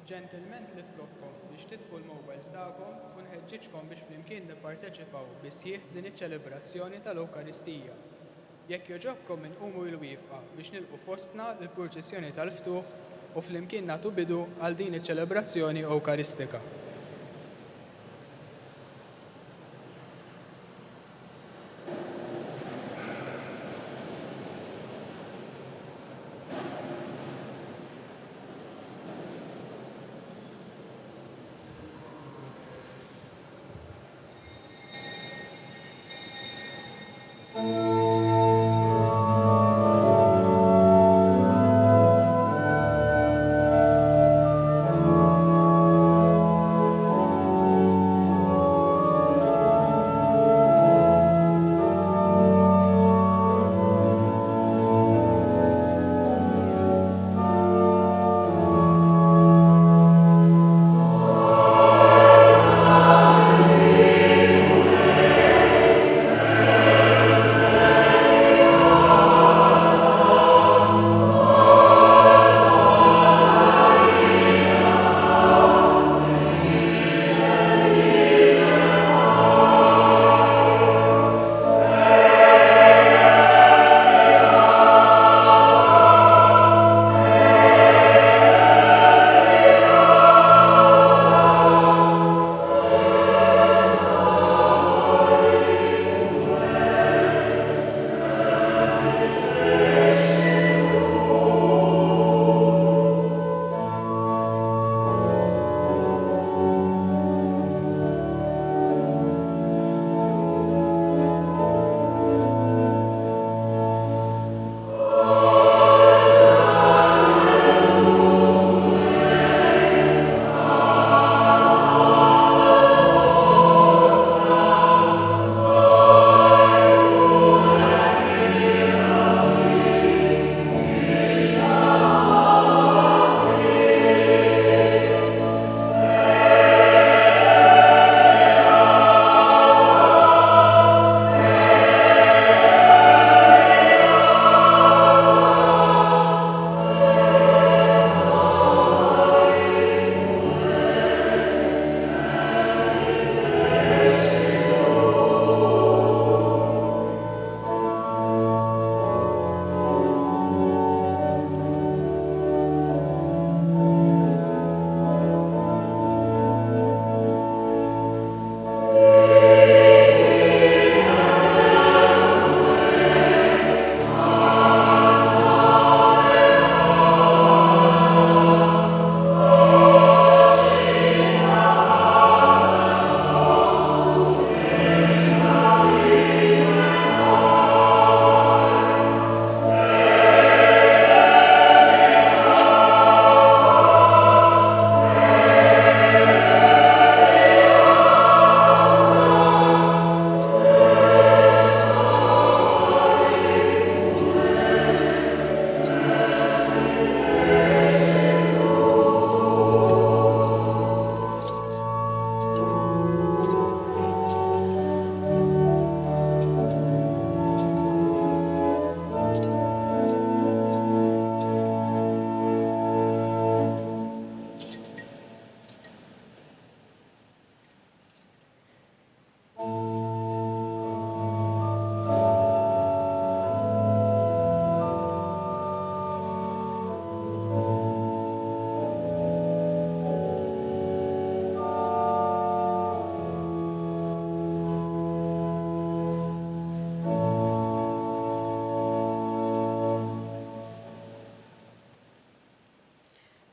Ġentilment nitlobkom biex titfgħu l-mobiles tagħkom u nħeġġiġkom biex flimkien nipparteċipaw bisħieħ din iċ-ċelebrazzjoni tal-Ewkaristija. Jekk jogħġobkom inqumu l-wieqfa biex nilqu fostna l-purċissjoni tal-ftuħ u flimkien nagħtu bidu għal din iċ-ċelebrazzjoni Ewkaristika.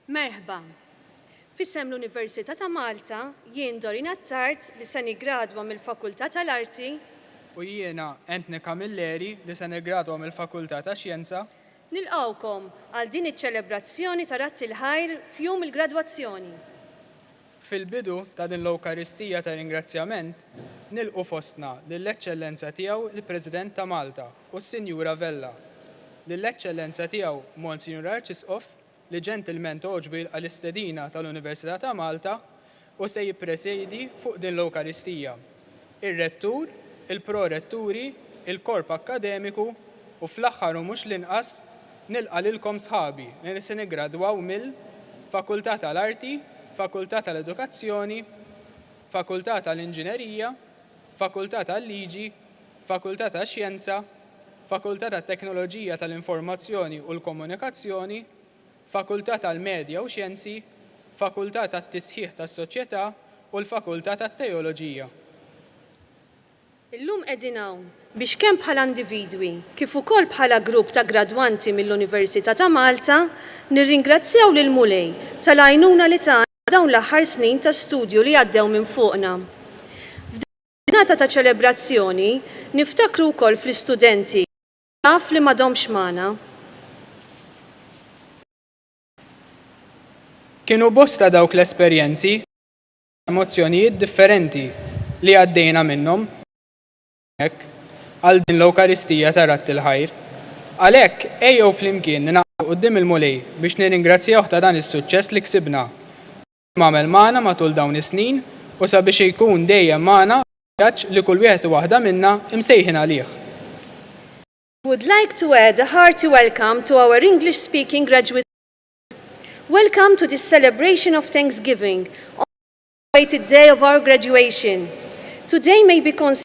Merħba. Fissem l-Università ta' Malta jien Dorina Tart li se niggradwa mill-Fakultà tal-Arti u jiena Entnika Milleri li se niggradwa mill-Fakultà ta' Xjenza. Nilqawkom għal din iċ-ċelebrazzjoni ta' Ratti l-ħajr f'jum il-gradwazzjoni. Fil-bidu ta' din l-Ewkaristija ta' ringrazzjament nilqu fostna lill-Eċċellenza tiegħu il-President ta' Malta u s-Sinjura Vella, lill-Eċċellenza tiegħu Monsignor Arċisqof li ġentilment oġbi għall-istedina tal-Università ta' Malta u se jippresedi fuq din l-Ewkaristija. Ir-rettur, il-proretturi, il-korp akademiku u fl-aħħar u mhux l-inqas nilqa' lilkom sħabi li se niggradwaw Fakultà tal-Arti, Fakultà tal-Edukazzjoni, Fakultà tal-Inġinerija, Fakultà tal-Liġi, Fakultà tax-Xjenza, Fakultà tat-Teknoloġija tal-Informazzjoni u l-Komunikazzjoni, Fakultà tal-Medja u Xjenzi, Fakultà tat-Tisħiħ tas-Soċjetà u l-Fakultà tat-Teoloġija. Illum qegħdin hawn biex kemm bħala individwi kif ukoll bħala grupp ta' gradwanti mill-Università ta' Malta nirringrazzjaw lil Mulej tal-għajnuna li tagħna dawn l-aħħar snin ta' studju li għaddew minn fuqna. F'ġurnata ta' ċelebrazzjoni niftakru wkoll fl-istudenti naf li m'għadhomx magħna. Kienu bosta dawk l-esperjenzi, emozzjonijiet differenti li għaddejna minnhom għal din l-Ewkaristija ta' Rat il-Ħajr. Għalhekk ejjew flimkien ninaqgħu quddiem il-Mulej biex nirringrazzjawh ta' dan is-suċċess li ksibna. M'għamel magħna matul dawn is-snin u sabiex jkun dejjem magħna vjaġġ li kull wieħed u waħda minna imsejħin għalih. Would like to add a hearty welcome to our English-speaking graduates. Welcome to this celebration of Thanksgiving on the celebrated day of our graduation. Today may be considered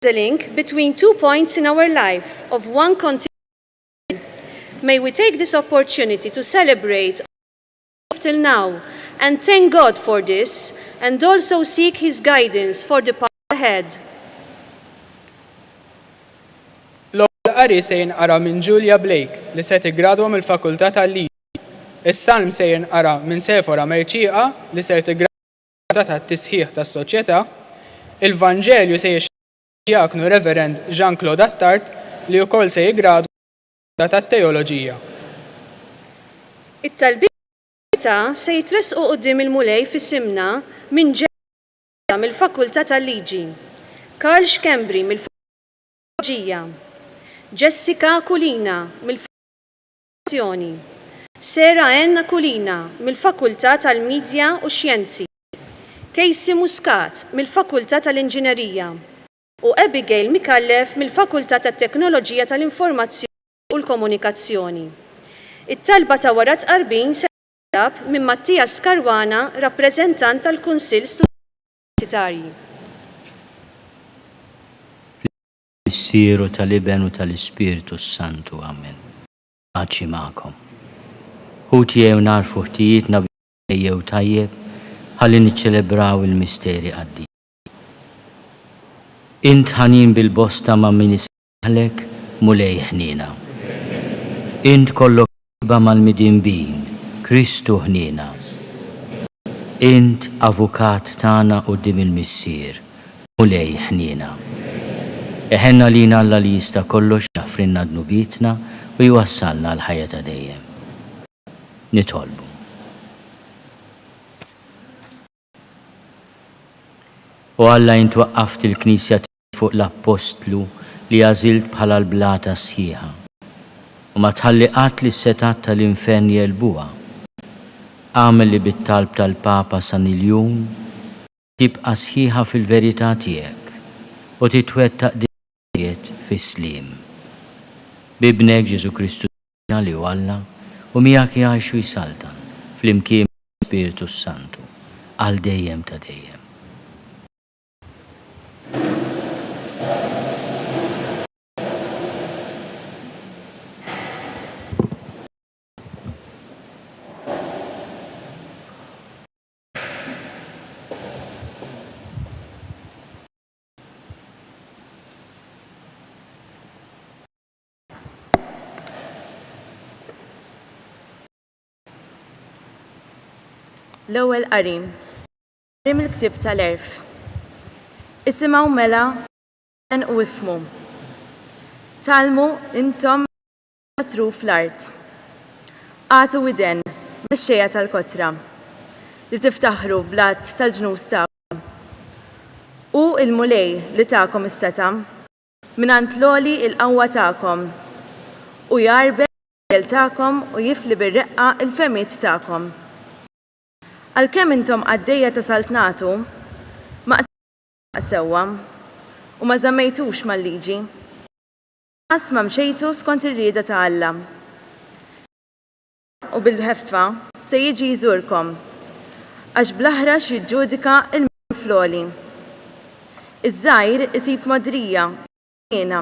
the link between 2 points in our life of one continuation. May we take this opportunity to celebrate up till now and thank God for this and also seek His guidance for the path ahead. L-ewwel qari se jinqara minn Julia Blake li se tiggradwa mill-Fakultà tal-Liġi. Is-salm se jinqara minn Sefora Merċieqa li se tiggradwa tat-Tisħiħ tas-Soċjetà. Il-Vanġelju se Diaknu Reverend Jean-Claude Attard li wkoll se jiggradwa tat-Teoloġija. It-talbieta se jitresqu quddiem il-Mulej fis-simna minn ġewwa mill-Fakultà tal-Liġi, Karl Xkembri mill-Fakultà tal-Teoloġija, Jessica Kulina mill-Fakultà Sera Enna Kulina mill-Fakultà tal-Midja u Xjenzi, Casey Muscat mill-Fakultà tal-Inġinerija u Abigail Mikallef mill-Fakultà tat-Teknoloġija tal-Informazzjoni u l-Komunikazzjoni. It-talba ta' wara tqarbin se titlab minn Mattias Karwana, rappreżentant tal-Kunsill Universitarji. Is-Sieru tal-Iben u tal-Ispiritu Santu, amen. Paċi magħkom. Ħuti jew narfu ħtijietna jew tajjeb ħalli niċċelebraw il-misteri qaddi. Int ħanin bil-bosta ma' min isħalek Mulej ħnina. Int kollok iba mal-midinbin, Kristu ħnina. Int avukat tana quddiem il-missier, Mulej ħnina. Eħenna lina Alla li jista' kollox jaffrinna dnubietna u jwassalna l-ħajja ta' dejjem. Nitolbu. U Alla int waqqaft il-Knisja fuq l-Apostlu li għażilt bħala l-blata sħiħa u ma tħalli qatt li s-setat tal-infern jelbuha. Għamel li bit-talb tal-Papa San Iljun tibqa' sħiħa fil-verità tiegħek u titwettaq dejjet fis-sliem. Bibnek Ġesu Kristu li hu Alla u miegħek jgħixu jsaltan fl-imkien Spiritu Santu għal dejjem ta' dejjem. L-ewwel qarim il-ktieb tal-erf. Isimgħu mela u ifhmu. Talmu intom tru fl-art. Għatu widen mexxejja tal-kotra li tiftaħru blatt tal-ġnus tagħkom. U il-Mulej li tagħkom is-seta mingħand loli il-qawwa tagħkom u jarbel il tagħkom u jifli bir-reqqa il-femiet tagħkom. Għalkemm intom għaddejja ta' saltnatu ma sewwa u ma żammejtux mal-liġi. Qas ma mxejtu skont ir-rieda ta' Alla. U bil-ħeffa se jiġi jżurkom għax bl-aħrax jiġġudika il-floli. Iż-żgħir isib modrija jiena,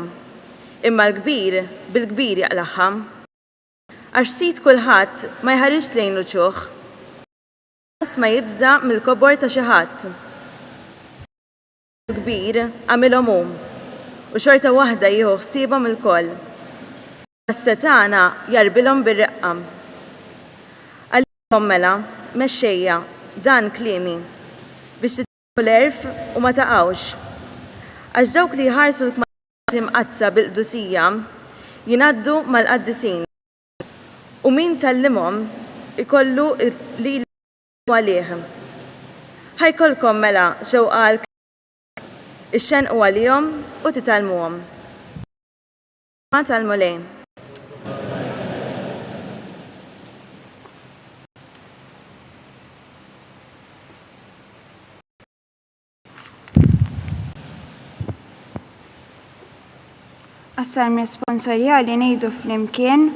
imma l-kbir bil-kbir jaqlaħħa. Għax sit kulħadd ma jħarriġ lejn l-ċuħ, ma jibża mill-kobor ta' xi ħadd. L-kbir għamilhom hu u xorta waħda jieħu ħsiebhom il-koll. Għas-setana jarbilhom bir-reqqa. Għalihom mela mexxejja dan kliemi biex titgħu l-erf u ma taqgħux. Għax dawk li jħarsu l-kmamati imqazza bil-qdusija jingħaddu mal-qaddisin. U min tallimhom ikollu li għalih. Ħajkolkom mela xewqa ix-xenqu għalihom u titalmuhom. Ma talmu lejn. Assarm responsorjali ngħidu flimkien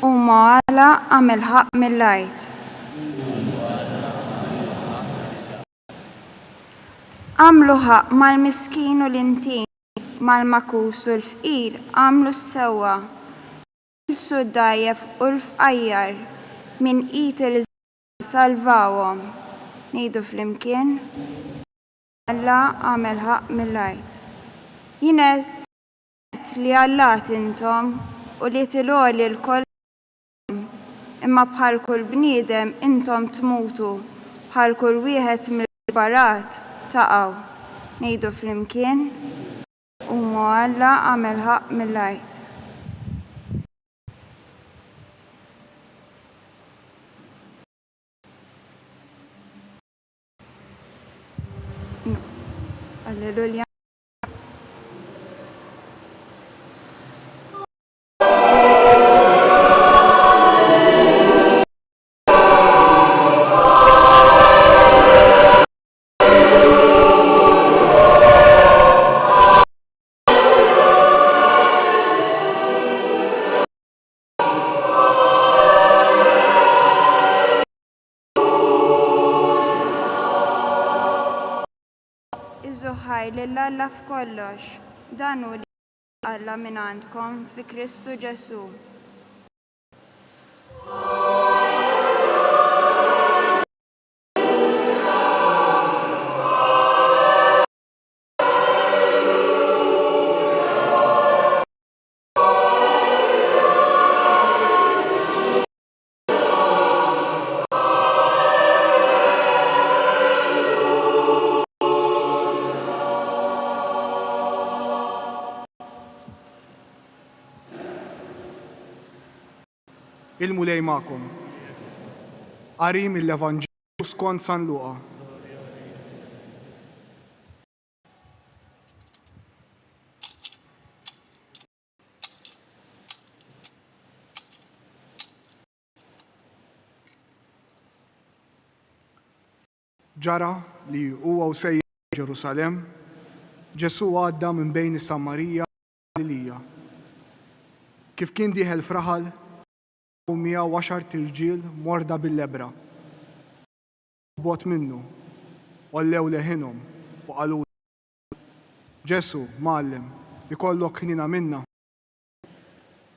huma għala għamel ħaq mill-art. Għamlu ħaq mal-miskin u l-intin, mal-makus u l-fqir, għamlu s-sewa. Ilsu d-dajjef u l-fqajjar, minn qit salvawhom. Ngħidu flimkien Alla għamel ħaq mill-art. Jienet li għallat intom u li tiloli l-koll imma bħal kull bniedem intom tmutu, bħal kull wieħed mill-barat taqgħu. Ngħidu flimkien huma Alla għamel ħaq mill-art. Alleluja. Iżuħaj lill-Alla f'kollox, dan hu li Alla minn għandkom fi Kristu Ġesu. Il-mulej ma'kom. Qari mill-Evanġelju skont San Luqa. Ġara li huwa sejjer Ġerusalem, Ġesu għadda minn bejn is-Samarija u Galilija. Kif kien dieħel fraħal, 110 tirġiel morda bil-lebra. Bot minnu, ollew leħinhom u qalu: Ġesu, Mgħallem, ikollok ħnina minna.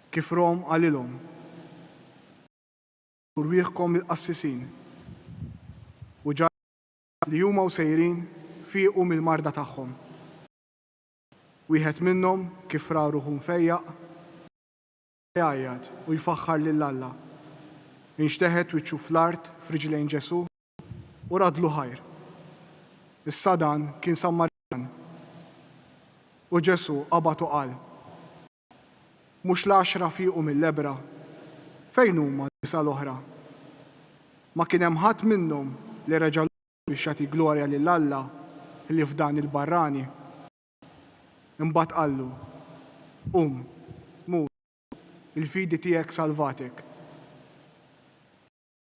Kif rom qalilhom: Urwieħkom il-qassisin. U ġara li huma sejrin fiequ mill-marda tagħhom. Wieħed minnhom kif ra ruħu mfejjaq jgħajjad u jfaħħar lill-Alla. Inxteħed wiċċu fl-art f'riġlejn Ġesu u radlu ħajr. Issa dan kien Sammarjan. U Ġesu qabad u qal: Mhux l-10 fiequ mill-lebra, fejn huma n-nisa l-oħra? Ma kien hemm ħadd minnhom li reġa' biex jagħti glorja lill-Alla li f'dan il-barrani. Imbagħad qallu: Mut, il-fidi tiegħek salvatek.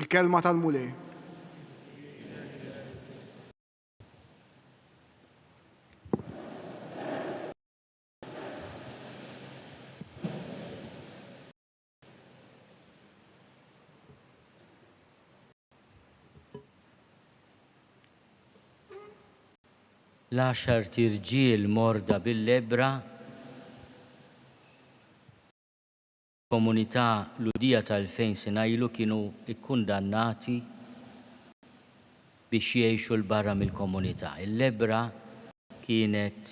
Il-kelma tal-mulej. L-10 tirġiel morda bil-lebra, komunità l-udija tal-2000 sena ilu kienu ikkundannati biex jgħixu l-barra mill-komunità. Il-lebra kienet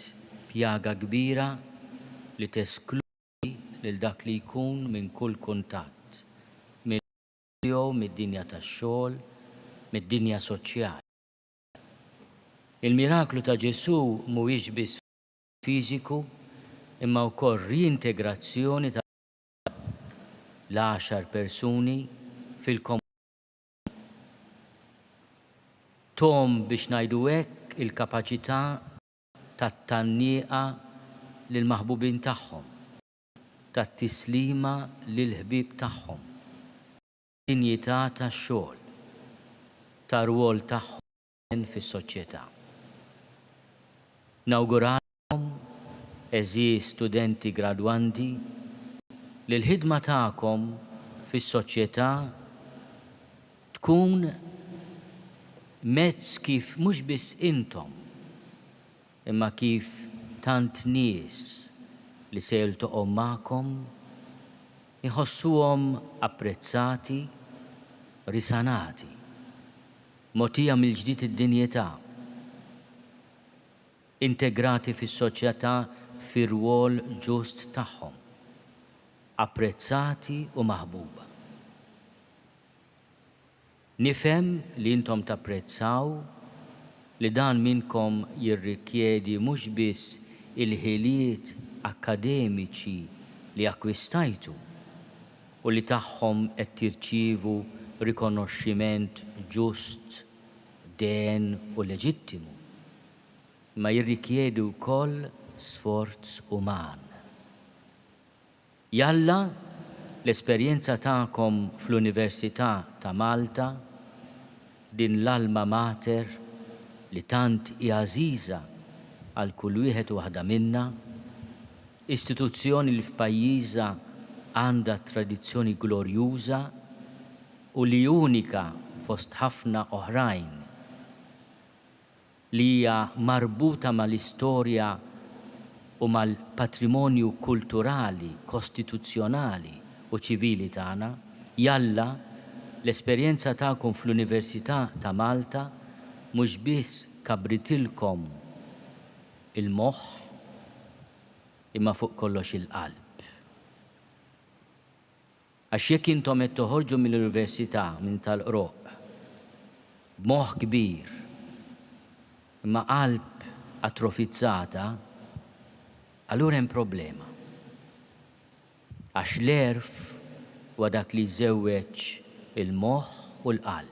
pjaga kbira li teskludi lil dak li jkun minn kull kuntatt, mid-dinja tax-xogħol, mid-dinja soċjali. Il-miraklu ta' Ġesu mhuwiex biss fiżiku imma wkoll reintegrazzjoni ta' l-10 persuni fil-komunità. Tom biex ngħidu hekk il-kapaċità tat-tannieqa lil maħbubin tagħhom, tat-tislima lil ħbieb tagħhom, dinjità tax-xogħol, tar-rwol tagħhom fis-soċjetà. Nawguralhom eżis studenti gradwanti li l-ħidma tagħkom fis-soċjetà tkun mezz kif mhux biss intom imma kif tant nies li se jiltaqgħu magħkom iħossuhom apprezzati, risanati, mogħtija mill-ġdid id-dinjità, integrati fis-soċjetà fir-rwol ġust tagħhom, apprezzati u maħbuba. Nifhem li intom tapprezzaw li dan minnkom jirrikjedi mhux biss il-ħiliet akkademiċi li akkwistajtu u li tagħhom qed tirċievu rikonoxximent ġust, den u leġittimu, ma jirrikjedu wkoll sforz uman. Jalla l-esperjenza tagħkom fl-Università ta' Malta, din l-alma mater li tant hija għażiża għal kull wieħed u waħda minna, istituzzjoni li f'pajjiżha għandha tradizzjoni glorjuża u li unika fost ħafna oħrajn li hija marbuta mal-istorja u mal-patrimonju kulturali, kostituzzjonali u ċivili tagħna, jalla l-esperjenza tagħkom fl-Università ta' Malta mhux biss kabritilkom il-moħħ imma fuq kollox il-qalb. Għax jekk intom qed toħorġu mill-Università minn tal-Qroq b'moħħ kbir imma qalb atrofizzata, allura hemm problema. Għax l-erf huwa dak li żewweġ il-moħħ u l-qalb.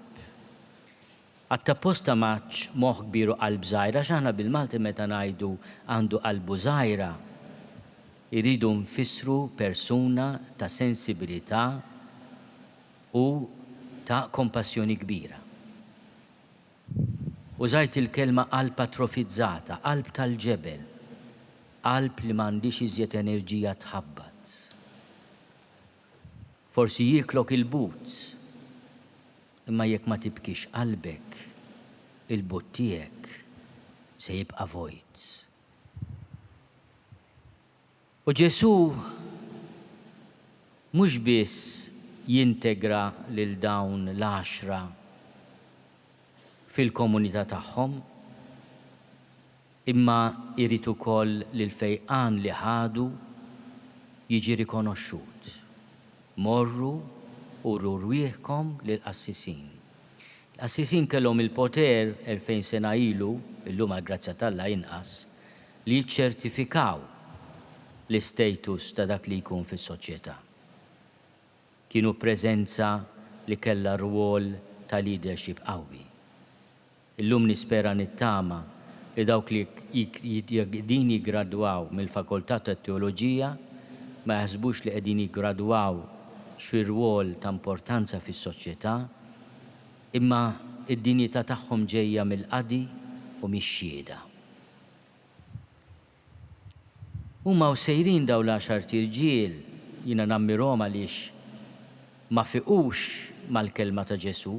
Għatta-posta maċ moħħ kbir u qalb żgħira, x'aħna bil-Malti meta ngħidu għandu qalbu żgħira, iridu nfissru persuna ta' sensibilità u ta' kompassjoni kbira. Użajt il-kelma qalb atrofizzata, qalb tal-ġebel, qalb li m'għandix iżjed enerġija tħabbat. Forsi jiklok il-but, imma jekk ma tibkix qalbek, il-but tiegħek se jibqa' vojt. U Ġesu mhux biss jintegra lil dawn l-10 fil-komunità tagħhom, imma jrid ukoll li l-fejqan li ħadu jiġi rikonoxxut. Morru u rurwieħkom lill-qassisin. L-qassisin kellhom il-poter 2000 sena ilu, illum għall-grazzja tal-Alla inqas, li jiċċertifikaw l-istatus ta' dak li jkun fis-soċjetà. Kienu preżenza li kellha rwol ta' leadership qawwi. Illum nispera nittama li dawk li qegħdin jiggradwaw mill-Fakultà tat-Teoloġija ma jaħsbux li qegħdin jiggradwaw xi rwol ta' importanza fis-soċjetà, imma id-dinjità tagħhom ġejja mill-qadi u mix-xhieda. Huma sejrin dawn l-10 tirġiel jiena nammirhom għaliex ma fiqux mal-kelma ta' Ġesu,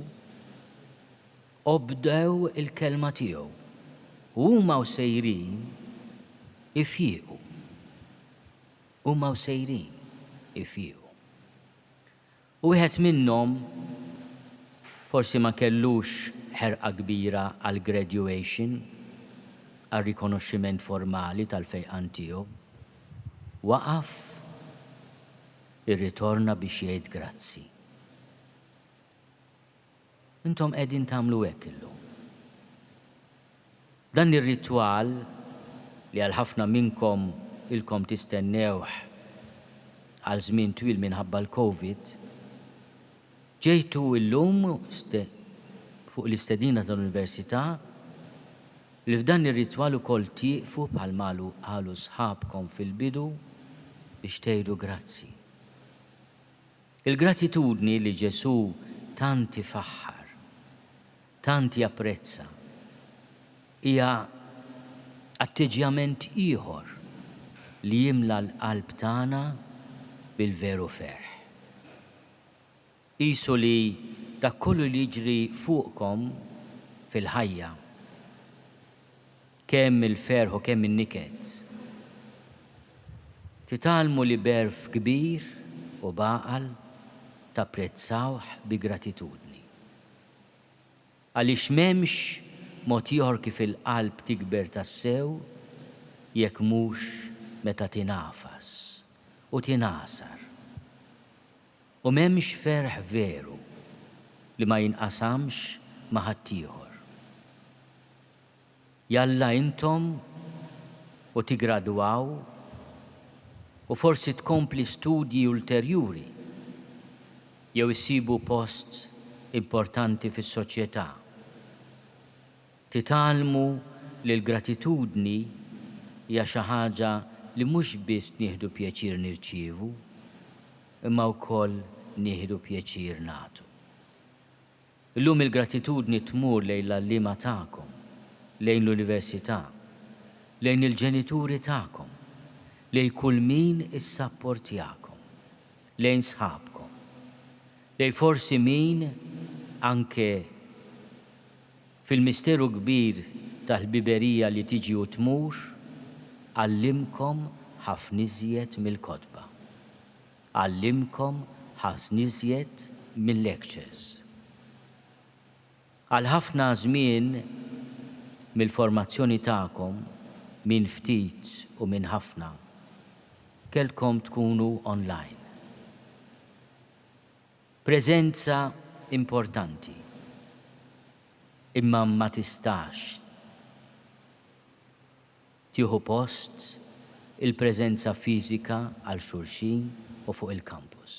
obdew il-kelma tiegħu. U huma u sejrin ifjiequ. Huma u sejrin ifjiequ. U wieħed minnhom forsi ma kellux ħerqa kbira għal graduation, għal rikonoxximent formali tal-fejqan tiegħu, waqaf irritorna biex jgħid grazzi. Intom qegħdin tagħmlu hekk illum. Dan ir-ritwal li għal ħafna minnkom ilkom tistennewh għal żmien twil minħabba l-COVID, ġejtu illum fuq l-istedina tal-Università li f'dan ir-ritwal ukoll tieqfu bħal qalu sħabkom fil-bidu biex tgħidu grazzi. Il-gratitudni li Ġesu tant ifaħħar, tant japprezza, hija atteġġjament ieħor li jimla l-qalb tagħna bil-veru ferħ. Qisu li dak kollu li jiġri fuqkom fil-ħajja, kemm il-ferħ u kemm in-niked, titgħallmu li berf kbir u baqal tapprezzawh bi gratitudni. Għaliex m'hemmx mod ieħor kif il-qalb tikber tassew jekk mhux meta tingħafas u tingħasar. U m'hemmx ferħ veru li ma jinqasamx ma' ħadd ieħor. Jalla intom u tigradwaw u forsi tkompli studji ulterjuri jew issibu post importanti fis-soċjetà. Titgħallmu li l-gratitudni hija xi ħaġa li mhux biss nieħdu pjaċir nirċievu, imma wkoll nieħdu pjaċir nagħtu. Illum il-gratitudni tmur lejn l-għalliema tagħkom, lejn l-Università, lejn il-ġenituri tagħkom, lejn kull min issapportjakom, lejn sħabkom, lejn forsi min anke fil-misteru kbir tal-ħbiberija li tiġi u tmur, għallimkom ħafna iżjed mill-kotba. Għallimkom ħafna iżjed mill-lectures. Għal ħafna żmien mill-formazzjoni tagħkom minn ftit u minn ħafna kellkom tkunu online. Preżenza importanti, imma ma tistax tieħu post il-preżenza fiżika għal xulxin u fuq il-kampus.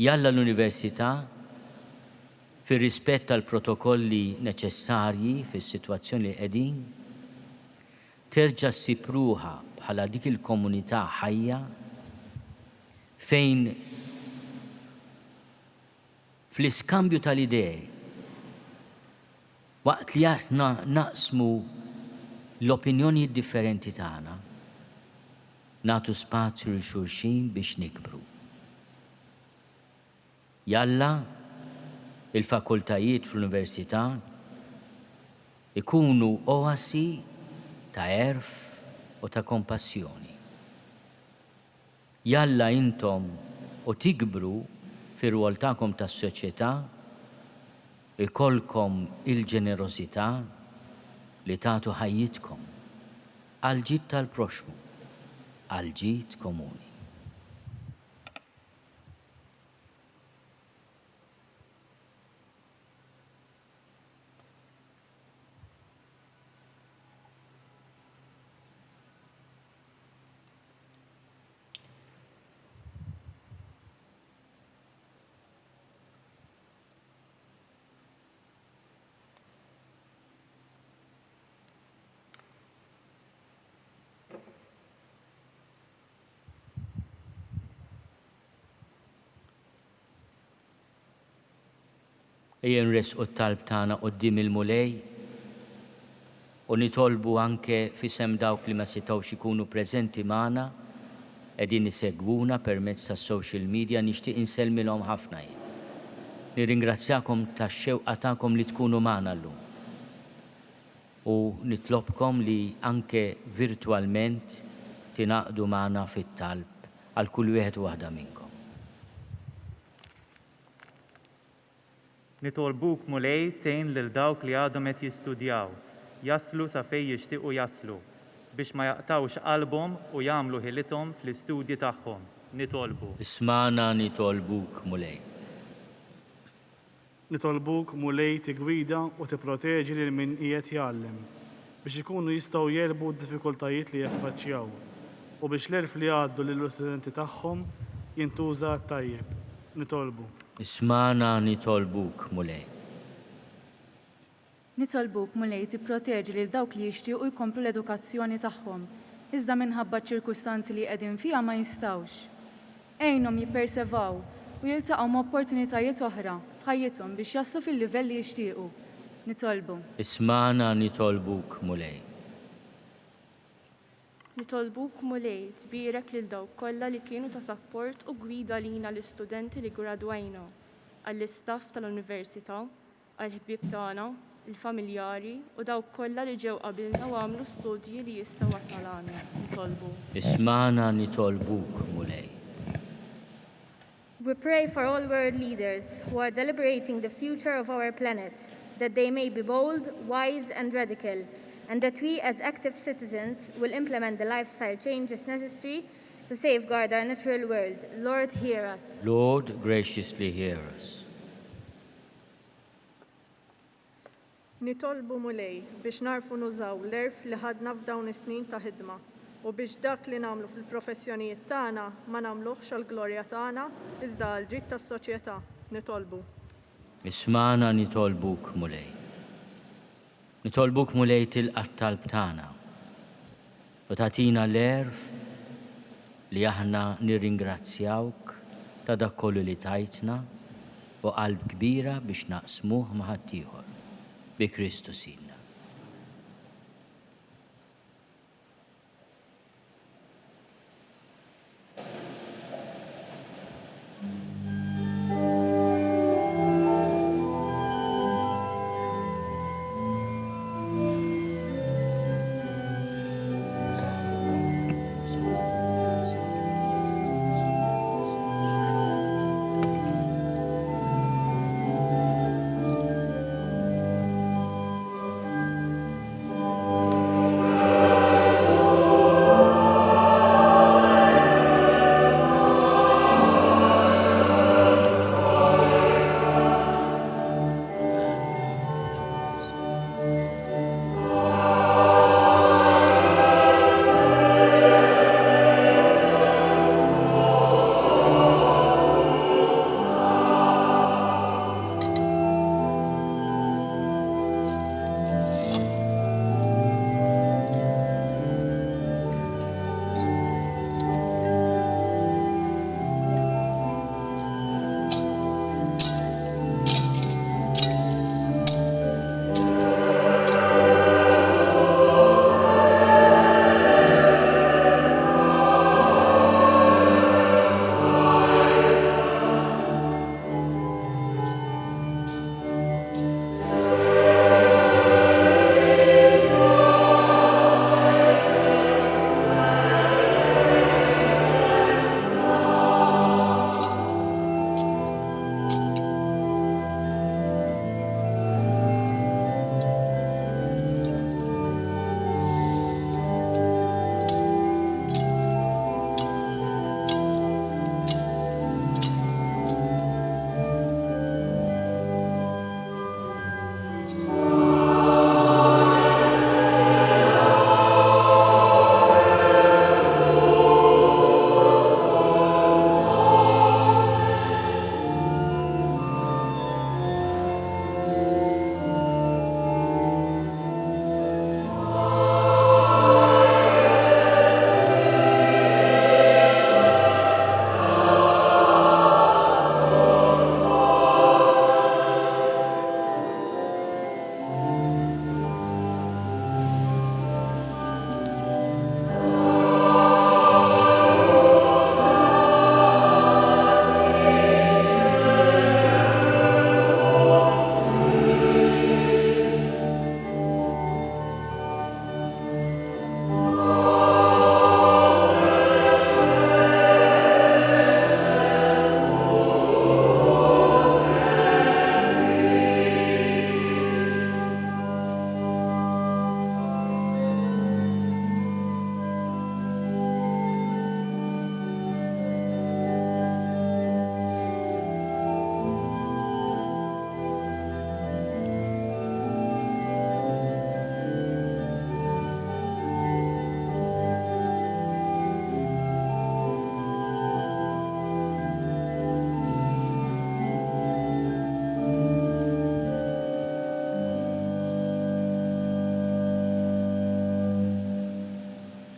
Jalla l-Università fir-rispett tal-protokolli neċessarji fis-sitwazzjoni li qegħdin terġa' ssib ruħha bħala dik il-komunità ħajja fejn fl-iskambju tal-idej waqt li aħna naqsmu l-opinjoni differenti tagħna nagħtu spazju lil xulxin biex nikbru. Jalla il-fakultajiet fl-Università ikunu oasi ta' erf u ta' kompassjoni. Jalla intom u tikbru fir-rwol tagħkom tas-soċjetà ikolkom il-ġenerożità li tagħtu ħajjitkom għal ġid tal-proxmu, għal ġid komuni. Ejjen nresqu t-talb tagħna quddiem il-mulej u nitolbu anke f'isem dawk li ma setgħux ikunu preżenti magħna qegħdin isegwuna permezz tas-social media nixtieq insellmilhom ħafna jien. Nirringrazzjakom tax-xewqa tagħkom li tkunu magħna llum. u nitlobkom li anke virtualment tinaqdu magħna fit-talb għal kull wieħed u waħda minnkom. Nitolbuk mulej tgħin lil dawk li għadhom qed jistudjaw, jaslu sa fejn jixtiequ jaslu biex ma jaqtawx qalbhom u jagħmlu ħilithom fl-istudji tagħhom. Nitolbu. Ismana nitolbuk mulej. Nitolbuk mulej tigwida u tipproteġi lil min qiegħed jgħallem biex ikunu jistgħu jelbu d-diffikultajiet li jaffaċċjaw u biex l-erf li għaddu lill-istudenti tagħhom jintuża tajjeb. Nitolbu. Ismana nitolbuk mulej. Nitolbuk mulej tipproteġi lil dawk li jixtiequ jkomplu l-edukazzjoni tagħhom, iżda minħabba ċ-ċirkustanzi li qegħdin fiha ma jistgħux. Għejnhom jippersevaw u jiltaqgħu m'opportunitajiet oħra f'ħajjithom biex jaslu fil-livell li jixtiequ. Nitolbu. Ismana nitolbuk mulej. Nitolbuk mulej tbierek lil dawk kollha li kienu ta' sapport u gwida lina l-istudenti li gradwajna, għall-istaff tal-Università, għall-ħbieb tagħna, il-familjari u dawk kollha li ġew qabilna u għamlu studji li jistgħu wasal għandna. Nitolbu. Ismana nitolbuk mulej. We pray for all world leaders who are deliberating the future of our planet, that they may be bold, wise, and radical, and that we as active citizens will implement the lifestyle changes necessary to safeguard our natural world. Lord, hear us. Lord, graciously hear us. Nitolbu mulej biex narfu nużaw l-erf li ħadna f'dawn is-snin ta' ħidma u biex dak li nagħmlu fil-professjonijiet tagħna ma nagħmluhx għall-glorja tagħna iżda għall-ġid tas-soċjetà. Nitolbu. Ismana nitolbuk mulej. Nitolbuk mulej tilqa' talb tagħna u tagħtina l-erf li aħna nirringrazzjawk ta' dak kollu li tajtna u qalb kbira biex naqsmuh ma' ħaddieħor bi Kristu Sidna.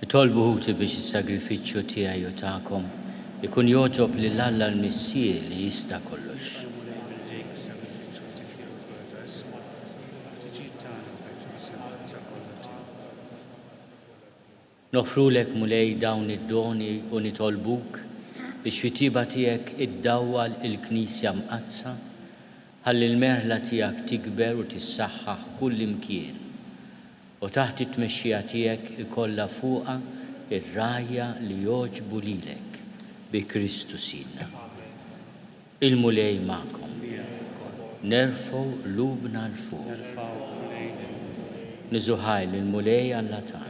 Nitolbu ħuti biex is-sagrifiċċju tiegħi u tagħkom ikun joġob lil Alla l-Missier li jista' kollox. Nofrulek mulej dawn id-doni u nitolbuk biex fit-tiba tiegħek iddawwal il-Knisja mqazza ħalli l-merħla tiegħek tikber u tissaħħaħ kull imkien u taħt it-tmexxija tiegħek ikollha fuqha ir-rajja li joġbu lilek bi Kristu Sidna. Il-mulej magħkom. Nerfgħu lubna l-fuq. Niżuħaj lill-mulej Alla tagħna.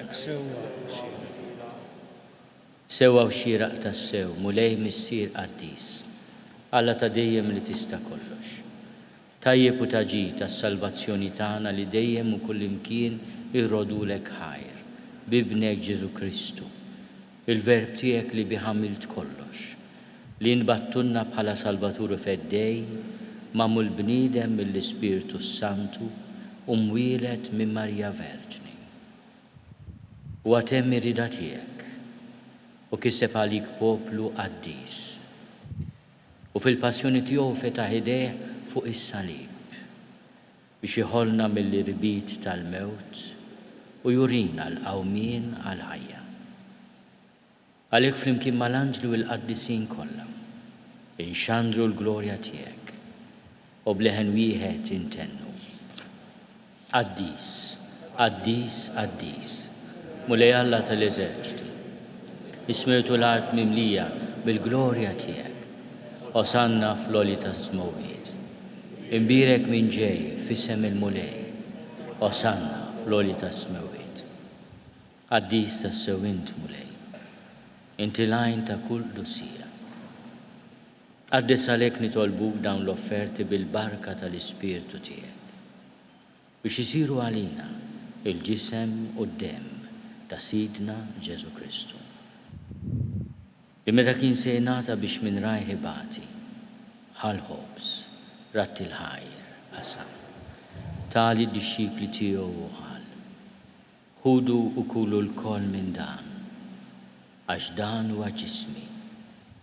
Sewa u xieraq tas-sew, mulej missier qaddis, Alla ta' dejjem li tista' kollox. Tajjeb u taġi tas-salvazzjoni tagħna li dejjem u kullimkien irrodulek ħajr, bibnek Ġesu Kristu, il-verb tiegħek li biħamilt kollox, li nbattunna bħala Salvaturu feddej, mamul bniedem mill-Ispiritu Santu u mwieled minn Marja Verġni. U għatem irrida tiegħek u kiseb għalik poplu qaddis. U fil-passjoni tiegħu fetaħ idejh fuq is-salib biex iħollna mill-irbit tal-mewt u jurina l-qawmien għal-ħajja. Għalhekk flimkien mal-anġlu l-qaddisin kollha inxandru l-glorja tiegħek u bleħen wieħed intennu. Qaddis, qaddis, qaddis, mulej Alla tal-eżerċiti, ismirtu l-art mimlija bil-glorja tiegħek, osanna fl-oli tas-smowiet. Imbirek minn ġej f'isem il-mulej, osanna fl-oli tas-smowiet. Qaddis tas-sewint mulej, inti lajn ta' kull dusija. Qaddis għalhekk nitolbuk dawn l-offerti bil-barka tal-Ispirtu tiegħek biex isiru għalina il-ġisem u d-dem ta' Sidna Ġesu Kristu. Li meta kien se jingħata biex minn rajħi bati, ħal-ħobs, ratti l-ħajr, qasam. Tali d-dixxipli tiegħu u qal, ħudu u kulu l-koll minn dan, għax dan huwa ġismi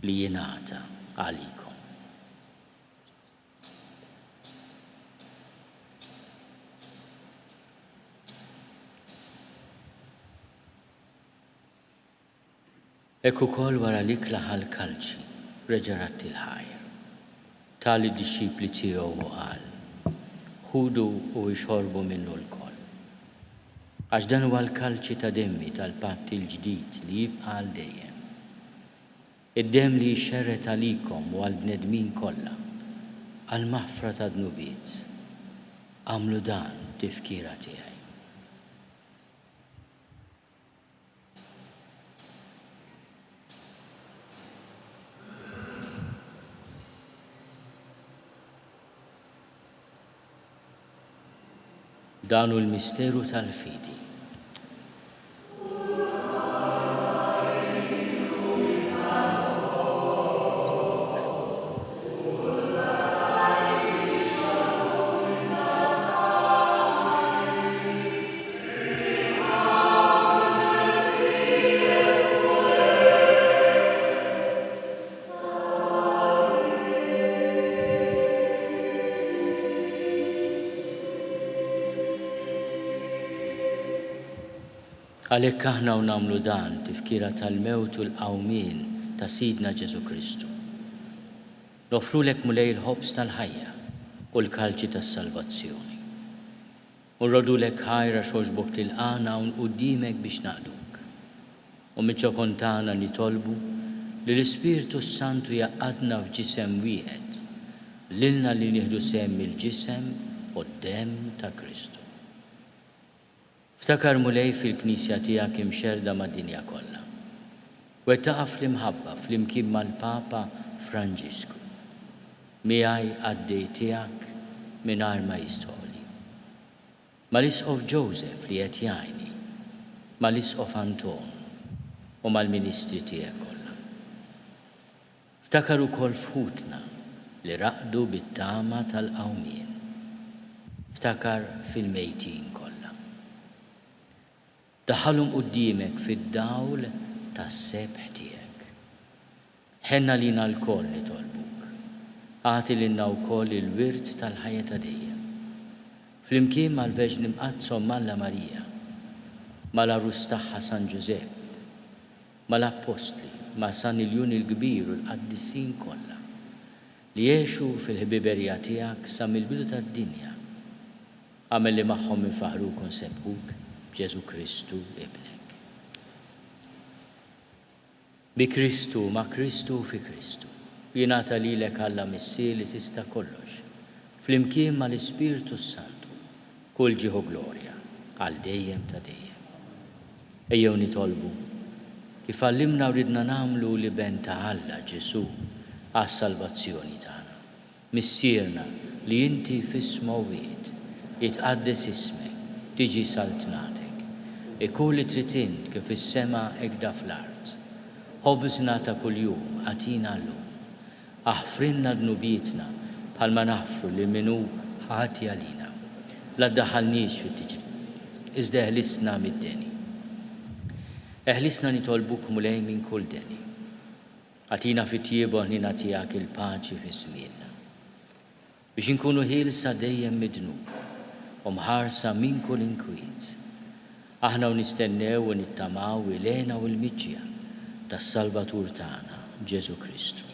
li jingħata għalikom. Ekku kol wara l-ikla ħal-kalċi, reġaratti l-ħajr. Tali d-dixxipli tiegħu u qal, ħudu u jxorbu minnu l-koll. Għax dan huwa l-kalċi ta' demmi tal-patt il-ġdid li jibqa' għal dejjem. Id-dem li jxerret għalikom u għal-bnedmin kollha, għal-maħfra ta' dnubiet. Għamlu dan tifkira tiegħi. Danu l-misteru tal-fidi. Għalhekk aħna u nagħmlu dan tifkira tal-mewt u l-qawmien ta' Sidna Ġesu Kristu. Nofrulek mulej il-ħobs tal-ħajja u l-kalċi tas-salvazzjoni. U nrodulek ħajra xogħġbok tilqana u nquddimek biex naqduk. U miċ-ċokon tagħna nitolbu li l-Ispiritu Santu jaqadna f'ġisem wieħed, lilna li nieħdu sehem il-ġisem u d-dem ta' Kristu. Ftakar mulej fil-Knisja tiegħek imxerda mad-dinja kollha. Wettaqa fl-imħabba fl-imkien mal-Papa Franġisku. Miegħi għaddej tiegħek mingħajr ma jistħoli. Mal-Isqof Joseph li qed jgħinni, mal-Isqof Anton u mal-Ministri tiegħek kollha. Ftakar ukoll fħutna li raqdu bit-tama tal-qawmien. Ftakar fil-mejtin kollha. daħalhom qudiemek fid-dawl tas-sebħ tiegħek. Ħenna lina l-koll nitolbuk. Għati lilna wkoll il-wirt tal-ħajja ta' dejjem. Flimkien mal-Verġni Mqazzom Malla Marija, mal-Arus tagħha San Ġusepp, mal-Apostli, ma' San Iljun il-Kbir u l-Qaddissin kollha li jgħixu fil-ħbiberija tiegħek sa mill-bidu tad-dinja. Għamel li magħhom infaħruk u nsebħuk b'Ġesu Kristu ibnek. Bi Kristu, ma' Kristu fi Kristu. Jingħata lilek Alla Missie li tista' kollox. Flimkien mal-Ispirtu Santu, kull ġieħu glorja għal dejjem ta' dejjem. Ejjew nitolbu kif għallimna u ridna nagħmlu li ben ta' Alla Ġesu għas-salvazzjoni tagħna. Missierna li inti f'ismu wieħed jitqaddes ismek, tiġi saltnatek. Ikun li trid int kif is-sema hekk fl-art. Ħobżna ta' kuljum għatina llum. Aħfrinna dnubietna bħalma naħfru li minnu ħati għalina. La ddaħħalniex fit-tiġri, iżda eħlisna mid-deni. Eħlisna nitolbuk mulej minn kull deni. Għatina fit-tiebu ħnina tiegħek il-paċi fi żmienna. Biex inkunu ħielsa dejjem mid-dnub u mħarsa minn kull inkwiet. Aħna u nistennew u nittamaw il-għena u l-miġġja tas-Salvatur tagħna, Ġesu Kristu.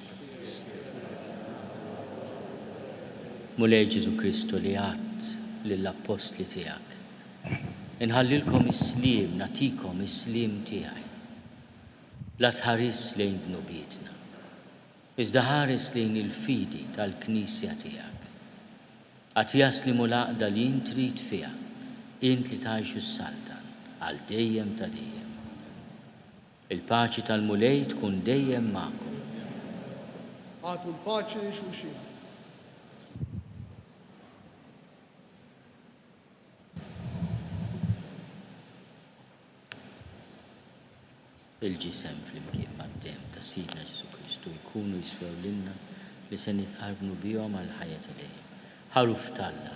Mulej Ġesu Kristu li għadt lill-Apostli tiegħek. Inħallilkom is-sliem, natikom is-sliem tiegħi. La tħares lejn dnubietna, iżda ħares lejn il-fidi tal-Knisja tiegħek. Għad jaslimu l-għaqda li int trid fiha, int li tgħixu s-saltan għal dejjem ta' dejjem. Il-paċi tal-mulej tkun dejjem magħkom. Għatu l-paċi li xulxin. Il-ġisem flimkien mad-dem ta' Sidna Ġesu Kristu jkunu jiswew lilna li se nitqarbu bihom għal ħajja ta' dejjem. Ħaruf talla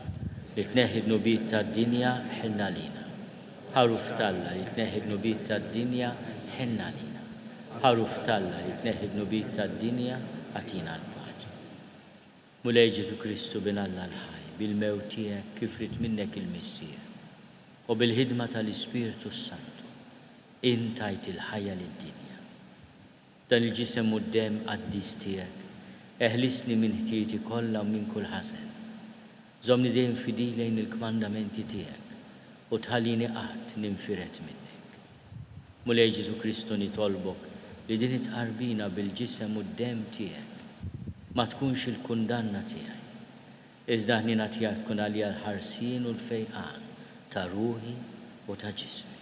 li tneħħi d-nubiet tad-dinja ħenna lina. Ħaruf talla li tneħħi d-nubiet tad-dinja ħenna lina. Ħaruf talla li tneħħi d-nubiet tad-dinja għatina l-paċi. Mulej Ġesu Kristu bin Alla l-ħaj, bil-mewt tiegħek kif rid minnek il-Missija u bil-ħidma tal-Ispirtu Santu. Intajt il-ħajja lid-dinja. Dan il-ġisem u d-dem qaddis tiegħek, eħlisni minn ħtieti kollha u minn kull ħażen. Żomni dejjem fidil lejn il-kmandamenti tiegħek u tħallini qatt ninfiret minnek. Mulej Ġesu Kristu nitolbok li din itqarbina bil-ġisem u d-dem tiegħek ma tkunx il-kundanna tiegħi. Iżda ħnina tiegħek tkun għalija l-ħarsien u l-fejqan ta' ruħi u ta' ġismi.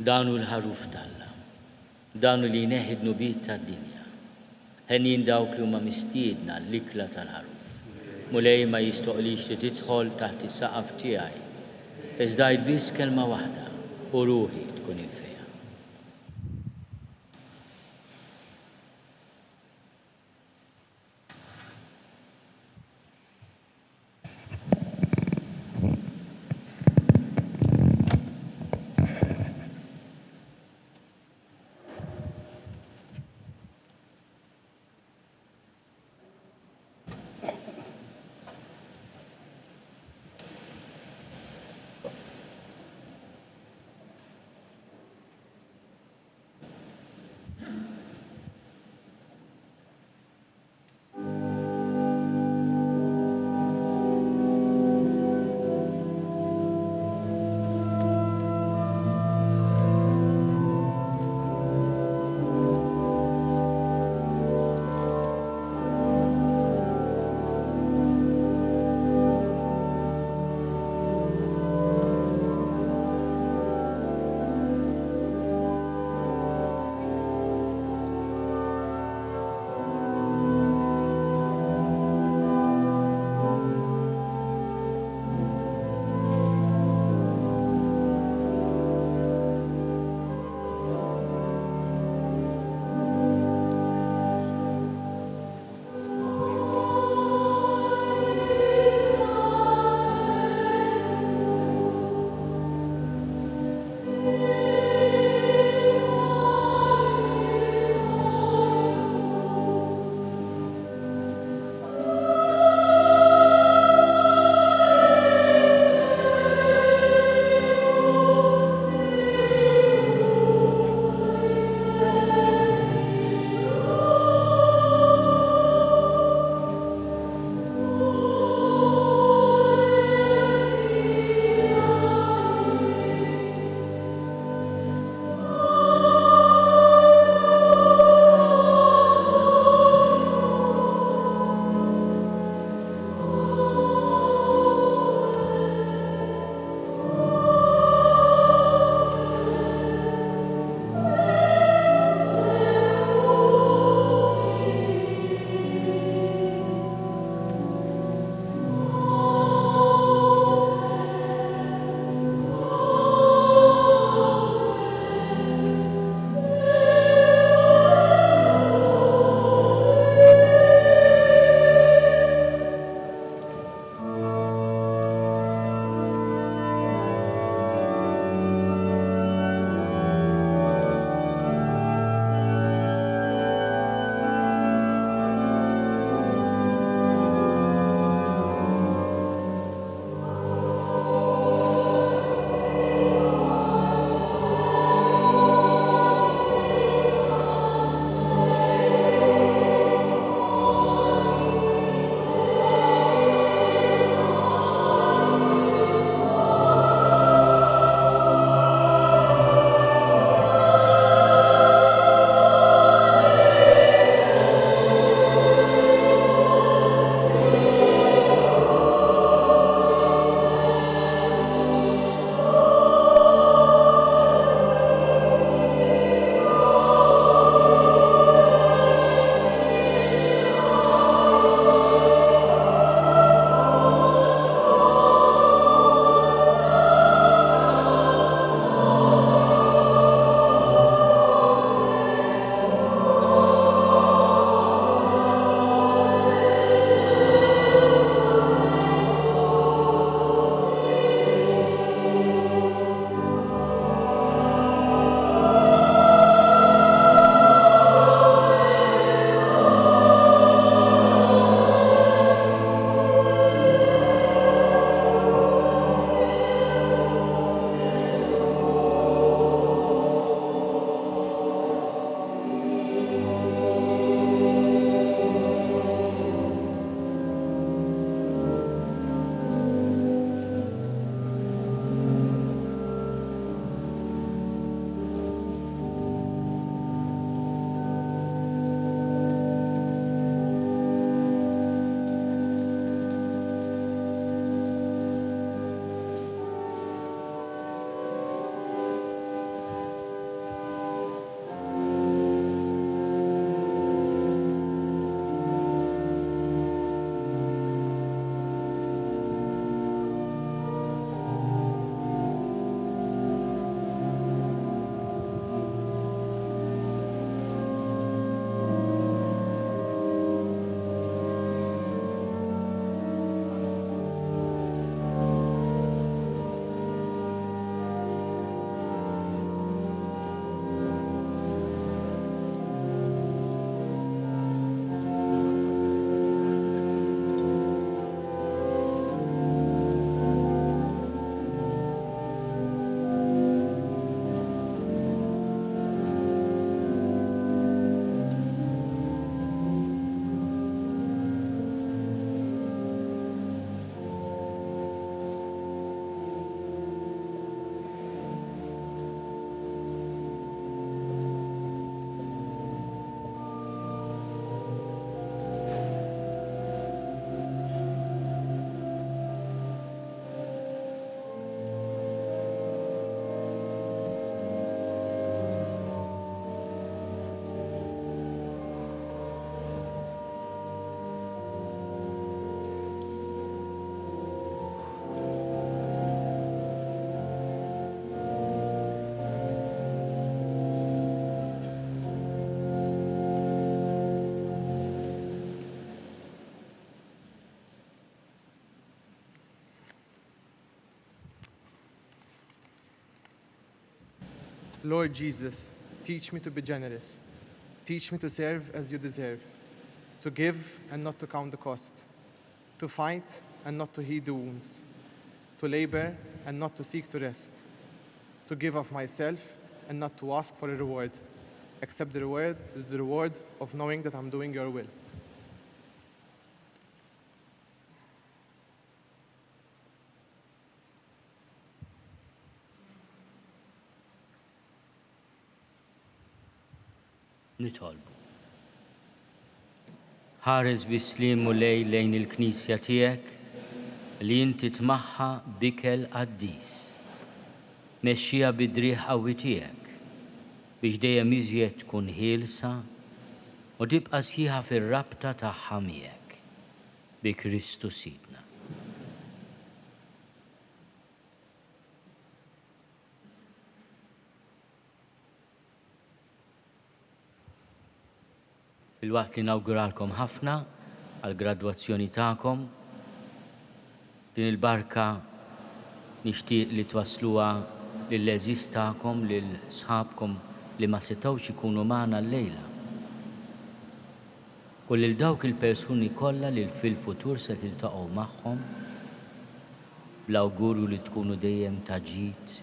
Danu l-ħaruf talla, danu li jneħħi d-nubiet tad-dinja. Ħennin dawk li huma mistiedna l-ikla tal-ħaruf. Mulej ma jistoqlix li tidħol taħt is-saqaf tiegħi. Iżda biss kelma waħda u ruħi tkun infejja. Lord Jesus, teach me to be generous. Teach me to serve as you deserve, to give and not to count the cost, to fight and not to heed the wounds, to labor and not to seek to rest, to give of myself and not to ask for a reward, except the reward of knowing that I'm doing your will. Nitolbu. Ħares bislim u lejn il-Knisja tiegħek li inti tmaħħa bikel qaddis. Mexxija bid-driħ qawwi tiegħek biex dejjem iżjed tkun ħielsa u tibqa' sħiħa fir-rabta tagħha miegħek bi Kristu Sidna. Fil-waqt li nawguralkom ħafna għall-gradwazzjoni tagħkom, din il-barka nixtieq li twasluha lill-eżis tagħkom, lil sħabkom li ma setgħux ikunu magħna llejla. U lil dawk il-persuni kollha li fil-futur se tiltaqgħu magħhom bl-awgurju li tkunu dejjem ta' ġid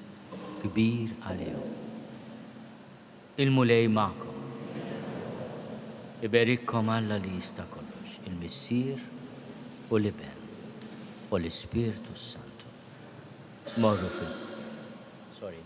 kbir għalihom. Il-mulej magħkom. Iberikkom Alla li jista' kollox, il-Missier u l-Iben u l-Ispirtu Santu. Morru fil. Sorry.